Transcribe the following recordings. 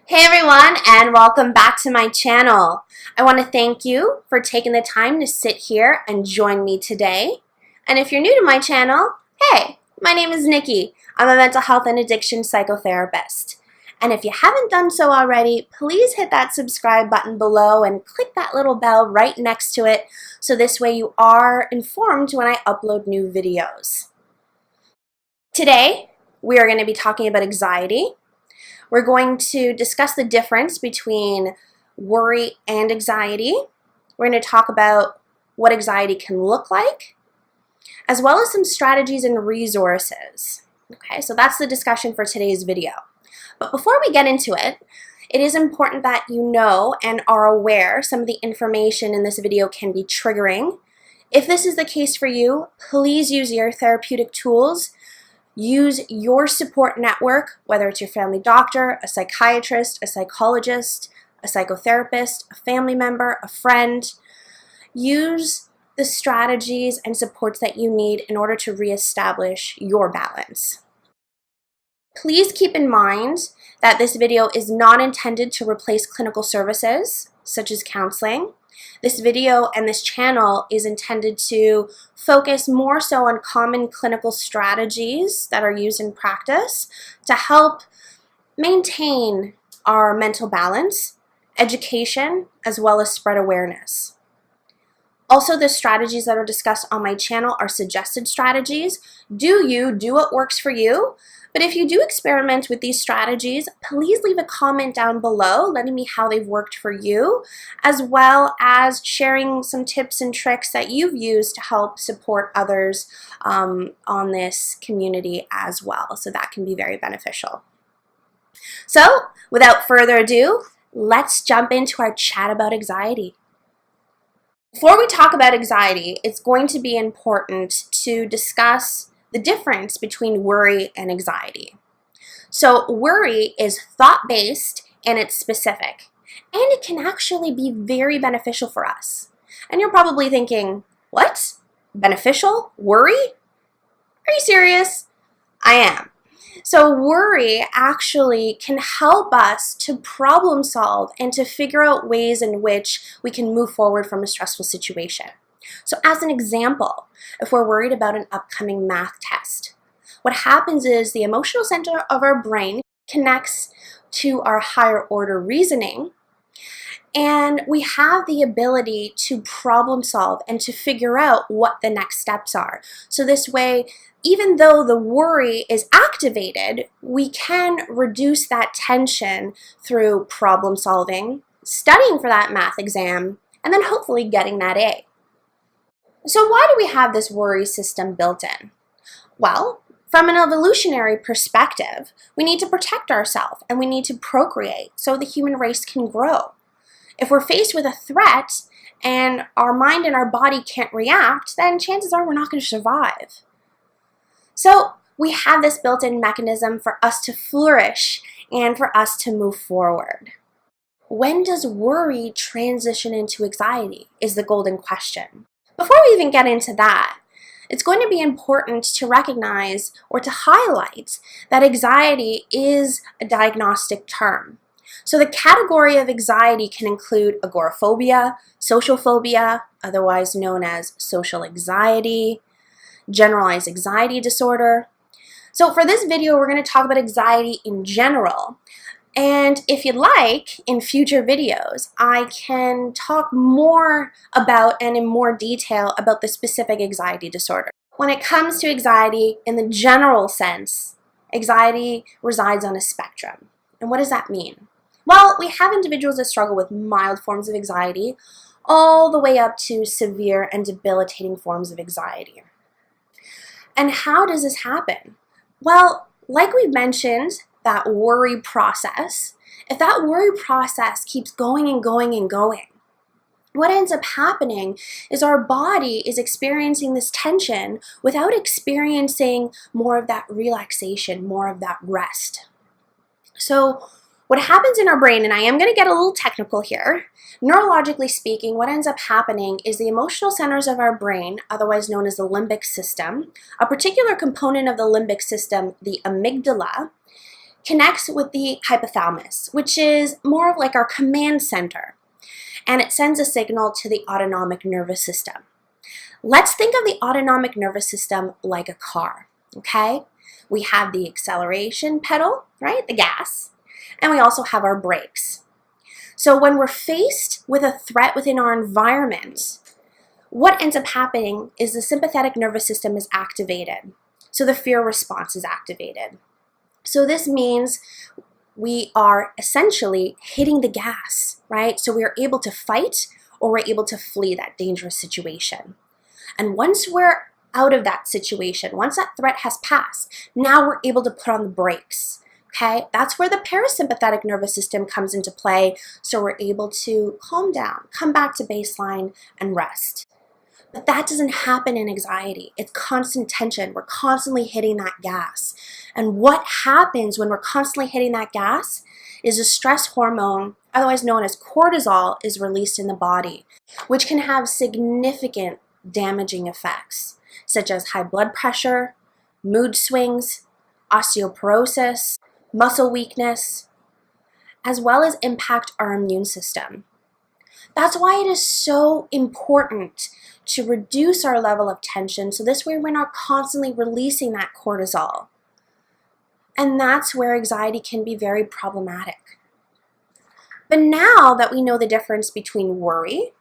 Hey everyone, and welcome back to my channel. I want to thank you for taking the time to sit here and join me today. And if you're new to my channel, hey, my name is Nikki. I'm a mental health and addiction psychotherapist. And if you haven't done so already, please hit that subscribe button below and click that little bell right next to it so this way you are informed when I upload new videos. Today, we are going to be talking about anxiety. We're going to discuss the difference between worry and anxiety. We're going to talk about what anxiety can look like, as well as some strategies and resources. Okay, so that's the discussion for today's video. But before we get into it, it is important that you know and are aware some of the information in this video can be triggering. If this is the case for you, please use your therapeutic tools. Use your support network, whether it's your family doctor, a psychiatrist, a psychologist, a psychotherapist, a family member, a friend. Use the strategies and supports that you need in order to reestablish your balance. Please keep in mind that this video is not intended to replace clinical services, such as counseling. This video and this channel is intended to focus more so on common clinical strategies that are used in practice to help maintain our mental balance, education, as well as spread awareness. Also, the strategies that are discussed on my channel are suggested strategies. Do what works for you. But if you do experiment with these strategies, please leave a comment down below letting me how they've worked for you, as well as sharing some tips and tricks that you've used to help support others on this community as well. So that can be very beneficial. So without further ado, let's jump into our chat about anxiety. Before we talk about anxiety, it's going to be important to discuss the difference between worry and anxiety. So worry is thought-based and it's specific, and it can actually be very beneficial for us. And you're probably thinking, what? Beneficial? Worry? Are you serious? I am. So worry actually can help us to problem solve and to figure out ways in which we can move forward from a stressful situation. So as an example, if we're worried about an upcoming math test, what happens is the emotional center of our brain connects to our higher order reasoning, and we have the ability to problem solve and to figure out what the next steps are. So this way, even though the worry is activated, we can reduce that tension through problem solving, studying for that math exam, and then hopefully getting that A. So why do we have this worry system built in? Well, from an evolutionary perspective, we need to protect ourselves and we need to procreate so the human race can grow. If we're faced with a threat and our mind and our body can't react, then chances are we're not going to survive. So we have this built-in mechanism for us to flourish and for us to move forward. When does worry transition into anxiety is the golden question. Before we even get into that, it's going to be important to recognize or to highlight that anxiety is a diagnostic term. So the category of anxiety can include agoraphobia, social phobia, otherwise known as social anxiety, generalized anxiety disorder. So for this video, we're going to talk about anxiety in general. And if you'd like, in future videos, I can talk more about and in more detail about the specific anxiety disorder. When it comes to anxiety, in the general sense, anxiety resides on a spectrum. And what does that mean? Well, we have individuals that struggle with mild forms of anxiety, all the way up to severe and debilitating forms of anxiety. And how does this happen? Well, like we mentioned, that worry process, if that worry process keeps going and going and going, what ends up happening is our body is experiencing this tension without experiencing more of that relaxation, more of that rest. So what happens in our brain, and I am going to get a little technical here, neurologically speaking, what ends up happening is the emotional centers of our brain, otherwise known as the limbic system, a particular component of the limbic system, the amygdala, connects with the hypothalamus, which is more of like our command center, and it sends a signal to the autonomic nervous system. Let's think of the autonomic nervous system like a car, okay? We have the acceleration pedal, right, the gas, and we also have our brakes. So when we're faced with a threat within our environment, what ends up happening is the sympathetic nervous system is activated. So the fear response is activated. So this means we are essentially hitting the gas, right? So we are able to fight or we're able to flee that dangerous situation. And once we're out of that situation, once that threat has passed, now we're able to put on the brakes, okay? That's where the parasympathetic nervous system comes into play, so we're able to calm down, come back to baseline, and rest. But that doesn't happen in anxiety. It's constant tension. We're constantly hitting that gas. And what happens when we're constantly hitting that gas is a stress hormone, otherwise known as cortisol, is released in the body, which can have significant damaging effects, such as high blood pressure, mood swings, osteoporosis, muscle weakness, as well as impact our immune system. That's why it is so important to reduce our level of tension, so this way we're not constantly releasing that cortisol. And that's where anxiety can be very problematic. But now that we know the difference between worry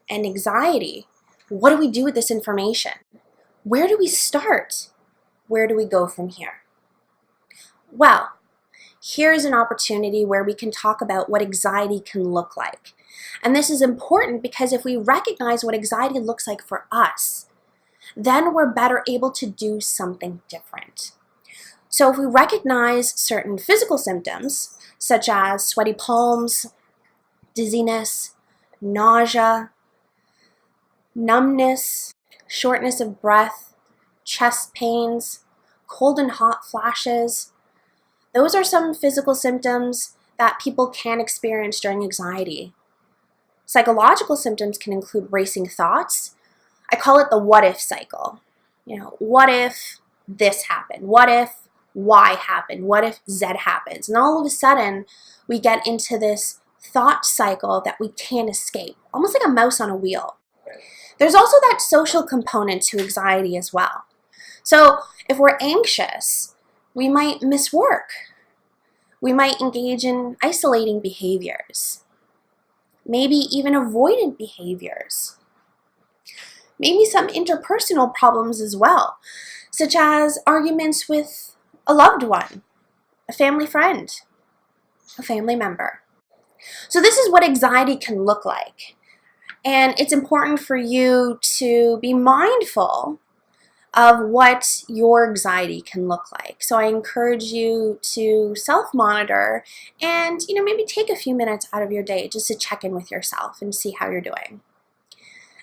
and anxiety, what do we do with this information? Where do we start? Where do we go from here? Well, here's an opportunity where we can talk about what anxiety can look like. And this is important because if we recognize what anxiety looks like for us, then we're better able to do something different. So if we recognize certain physical symptoms, such as sweaty palms, dizziness, nausea, numbness, shortness of breath, chest pains, cold and hot flashes, those are some physical symptoms that people can experience during anxiety. Psychological symptoms can include racing thoughts. I call it the what if cycle. What if this happened? What if Y happened? What if Z happens? And all of a sudden, we get into this thought cycle that we can't escape, almost like a mouse on a wheel. There's also that social component to anxiety as well. So if we're anxious, we might miss work. We might engage in isolating behaviors, maybe even avoidant behaviors, maybe some interpersonal problems as well, such as arguments with a loved one, a family friend, a family member. So this is what anxiety can look like. And it's important for you to be mindful of what your anxiety can look like. So I encourage you to self-monitor and maybe take a few minutes out of your day just to check in with yourself and see how you're doing.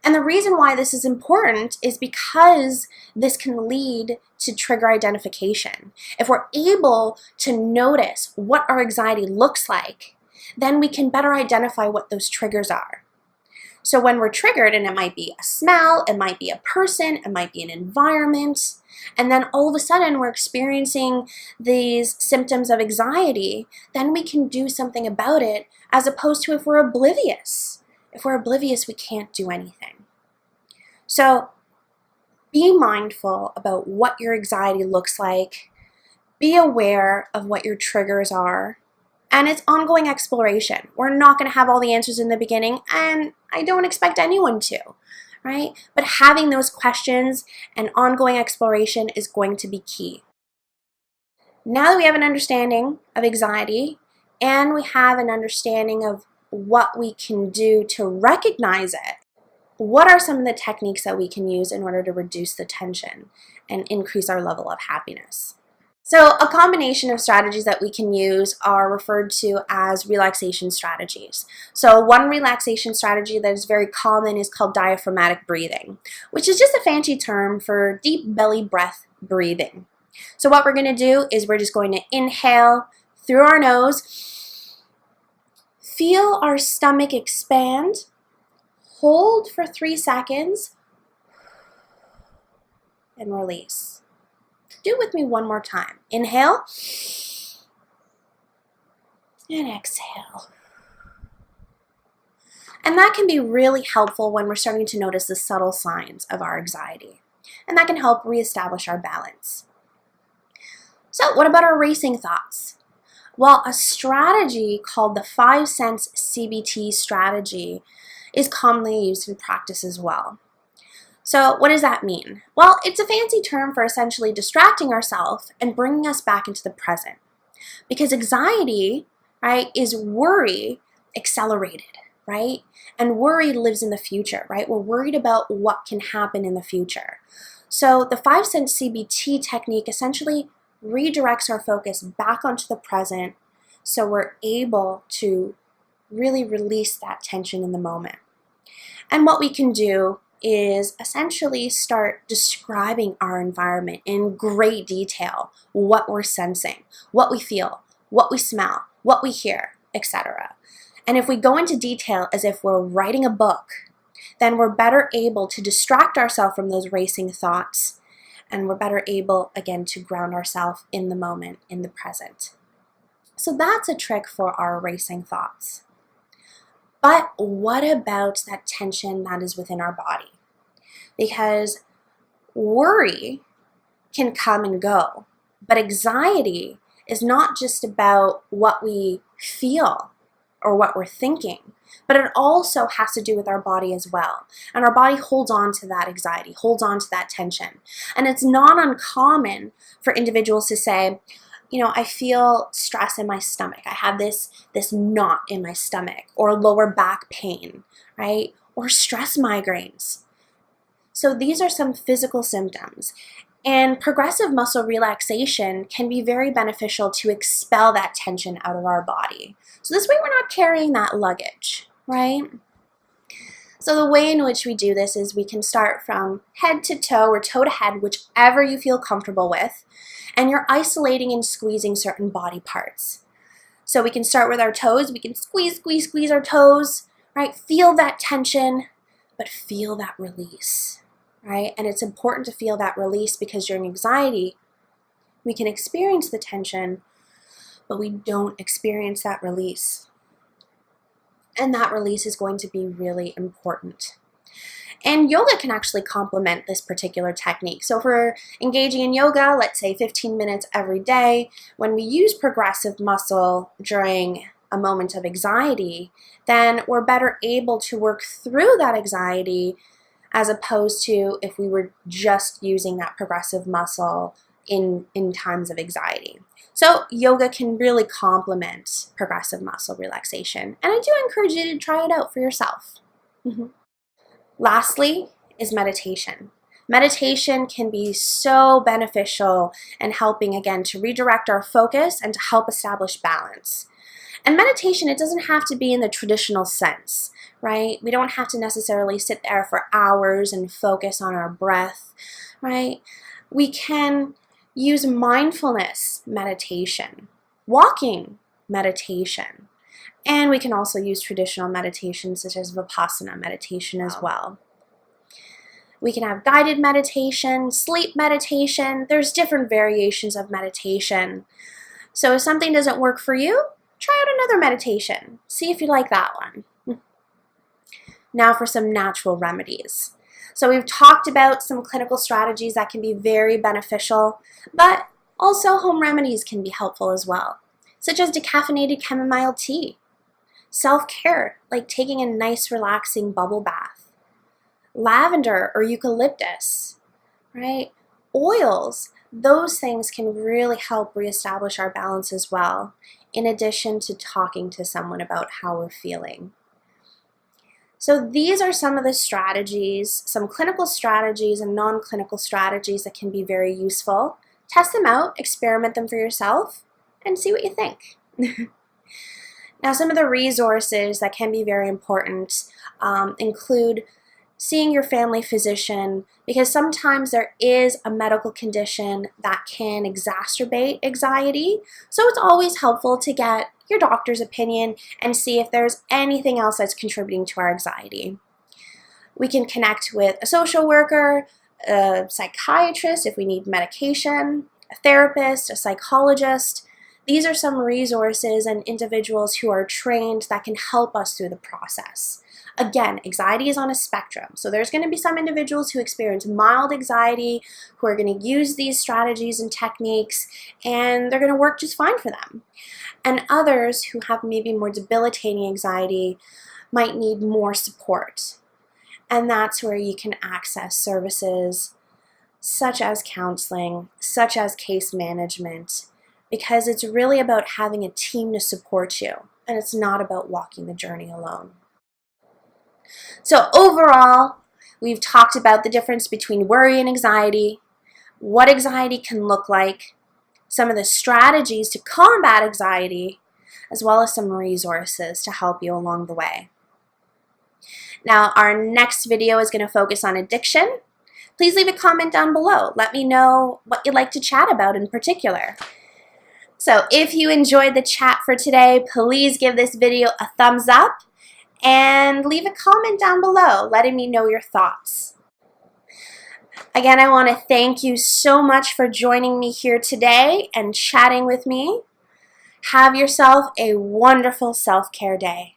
And the reason why this is important is because this can lead to trigger identification. If we're able to notice what our anxiety looks like, then we can better identify what those triggers are. So when we're triggered, and it might be a smell, it might be a person, it might be an environment, and then all of a sudden we're experiencing these symptoms of anxiety, then we can do something about it, as opposed to if we're oblivious. If we're oblivious, we can't do anything. So be mindful about what your anxiety looks like. Be aware of what your triggers are. And it's ongoing exploration. We're not going to have all the answers in the beginning, and I don't expect anyone to, right? But having those questions and ongoing exploration is going to be key. Now that we have an understanding of anxiety and we have an understanding of what we can do to recognize it, what are some of the techniques that we can use in order to reduce the tension and increase our level of happiness? So a combination of strategies that we can use are referred to as relaxation strategies. So one relaxation strategy that is very common is called diaphragmatic breathing, which is just a fancy term for deep belly breath breathing. So what we're going to do is we're just going to inhale through our nose, feel our stomach expand, hold for 3 seconds, and release. Do it with me one more time. Inhale, And exhale. And that can be really helpful when we're starting to notice the subtle signs of our anxiety. And that can help reestablish our balance. So what about our racing thoughts? Well, a strategy called the 5-sense CBT strategy is commonly used in practice as well. So what does that mean? Well, it's a fancy term for essentially distracting ourselves and bringing us back into the present. Because anxiety, right, is worry accelerated, right? And worry lives in the future, right? We're worried about what can happen in the future. So the 5-sense CBT technique essentially redirects our focus back onto the present so we're able to really release that tension in the moment. And what we can do is essentially start describing our environment in great detail, what we're sensing, what we feel, what we smell, what we hear, etc. And if we go into detail as if we're writing a book, then we're better able to distract ourselves from those racing thoughts, and we're better able, again, to ground ourselves in the moment, in the present. So that's a trick for our racing thoughts. But what about that tension that is within our body? Because worry can come and go, but anxiety is not just about what we feel or what we're thinking, but it also has to do with our body as well. And our body holds on to that anxiety, holds on to that tension. And it's not uncommon for individuals to say, you know, I feel stress in my stomach. I have this knot in my stomach, or lower back pain, right? Or stress migraines. So these are some physical symptoms. And progressive muscle relaxation can be very beneficial to expel that tension out of our body. So this way we're not carrying that luggage, right? So the way in which we do this is we can start from head to toe or toe to head, whichever you feel comfortable with, and you're isolating and squeezing certain body parts. So we can start with our toes. We can squeeze our toes, right? Feel that tension, but feel that release, right? And it's important to feel that release because during anxiety, we can experience the tension, but we don't experience that release. And that release is going to be really important. And yoga can actually complement this particular technique. So if we're engaging in yoga, let's say 15 minutes every day, when we use progressive muscle during a moment of anxiety, then we're better able to work through that anxiety as opposed to if we were just using that progressive muscle in times of anxiety. So yoga can really complement progressive muscle relaxation. And I do encourage you to try it out for yourself. Lastly is meditation. Meditation can be so beneficial in helping, again, to redirect our focus and to help establish balance. And meditation, it doesn't have to be in the traditional sense, right? We don't have to necessarily sit there for hours and focus on our breath, right? We can use mindfulness meditation, walking meditation, and we can also use traditional meditation such as Vipassana meditation as well. We can have guided meditation, sleep meditation. There's different variations of meditation. So if something doesn't work for you, try out another meditation. See if you like that one. Now for some natural remedies. So we've talked about some clinical strategies that can be very beneficial, but also home remedies can be helpful as well, such as decaffeinated chamomile tea, self-care, like taking a nice relaxing bubble bath, lavender or eucalyptus, right? Oils, those things can really help reestablish our balance as well, in addition to talking to someone about how we're feeling. So these are some of the strategies, some clinical strategies and non-clinical strategies that can be very useful. Test them out, experiment them for yourself, and see what you think. Now, some of the resources that can be very important include seeing your family physician, because sometimes there is a medical condition that can exacerbate anxiety. So it's always helpful to get your doctor's opinion and see if there's anything else that's contributing to our anxiety. We can connect with a social worker, a psychiatrist if we need medication, a therapist, a psychologist. these are some resources and individuals who are trained that can help us through the process. Again, anxiety is on a spectrum. So there's going to be some individuals who experience mild anxiety, who are going to use these strategies and techniques, and they're going to work just fine for them. And others who have maybe more debilitating anxiety might need more support. And that's where you can access services such as counseling, such as case management, because it's really about having a team to support you, and it's not about walking the journey alone. So overall, we've talked about the difference between worry and anxiety, what anxiety can look like, some of the strategies to combat anxiety, as well as some resources to help you along the way. Now, our next video is going to focus on addiction. Please leave a comment down below. Let me know what you'd like to chat about in particular. So if you enjoyed the chat for today, please give this video a thumbs up and leave a comment down below letting me know your thoughts. Again, I want to thank you so much for joining me here today and chatting with me. Have yourself a wonderful self-care day.